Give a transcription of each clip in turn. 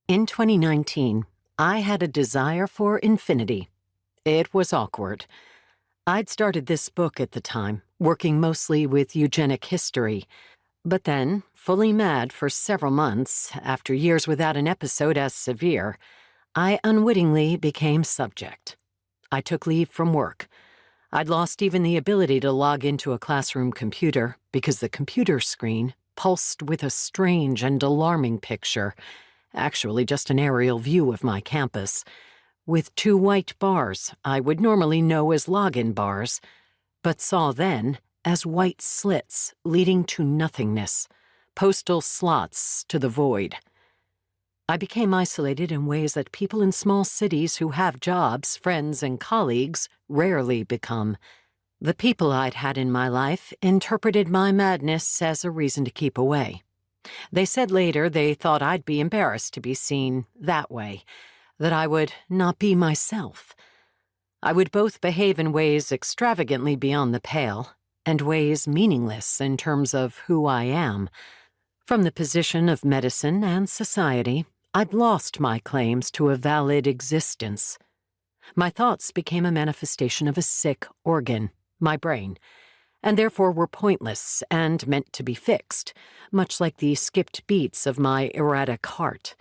In 2019, I had a desire for infinity. It was awkward. I'd started this book at the time, working mostly with eugenic history. But then, fully mad for several months, after years without an episode as severe, I unwittingly became subject. I took leave from work. I'd lost even the ability to log into a classroom computer because the computer screen pulsed with a strange and alarming picture, actually just an aerial view of my campus, with two white bars I would normally know as login bars, but saw then as white slits leading to nothingness, postal slots to the void. I became isolated in ways that people in small cities who have jobs, friends, and colleagues rarely become. The people I'd had in my life interpreted my madness as a reason to keep away. They said later they thought I'd be embarrassed to be seen that way, that I would not be myself. I would both behave in ways extravagantly beyond the pale and ways meaningless in terms of who I am. From the position of medicine and society, I'd lost my claims to a valid existence. My thoughts became a manifestation of a sick organ, my brain, and therefore were pointless and meant to be fixed, much like the skipped beats of my erratic heart.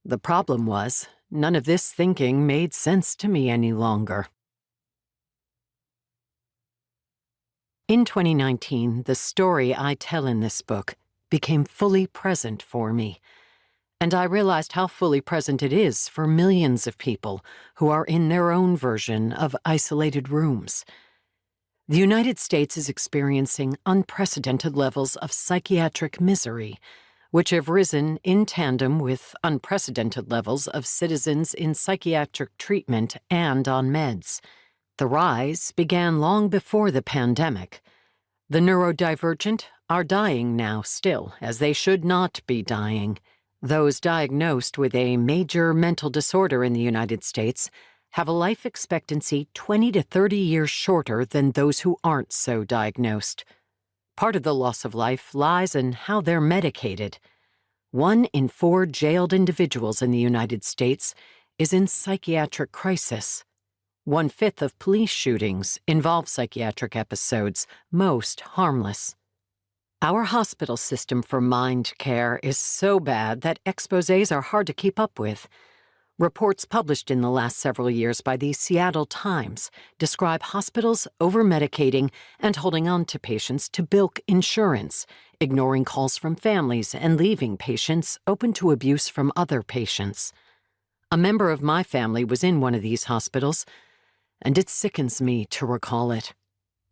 The problem was, none of this thinking made sense to me any longer. In 2019, the story I tell in this book became fully present for me, and I realized how fully present it is for millions of people who are in their own version of isolated rooms. The United States is experiencing unprecedented levels of psychiatric misery, which have risen in tandem with unprecedented levels of citizens in psychiatric treatment and on meds. The rise began long before the pandemic. The neurodivergent are dying now still, as they should not be dying. Those diagnosed with a major mental disorder in the United States have a life expectancy 20 to 30 years shorter than those who aren't so diagnosed. Part of the loss of life lies in how they're medicated. 1 in 4 jailed individuals in the United States is in psychiatric crisis. 1/5 of police shootings involve psychiatric episodes, most harmless. Our hospital system for mind care is so bad that exposés are hard to keep up with. Reports published in the last several years by the Seattle Times describe hospitals over-medicating and holding on to patients to bilk insurance, ignoring calls from families and leaving patients open to abuse from other patients. A member of my family was in one of these hospitals, and it sickens me to recall it.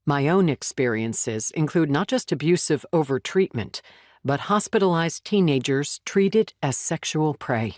My own experiences include not just abusive overtreatment, but hospitalized teenagers treated as sexual prey.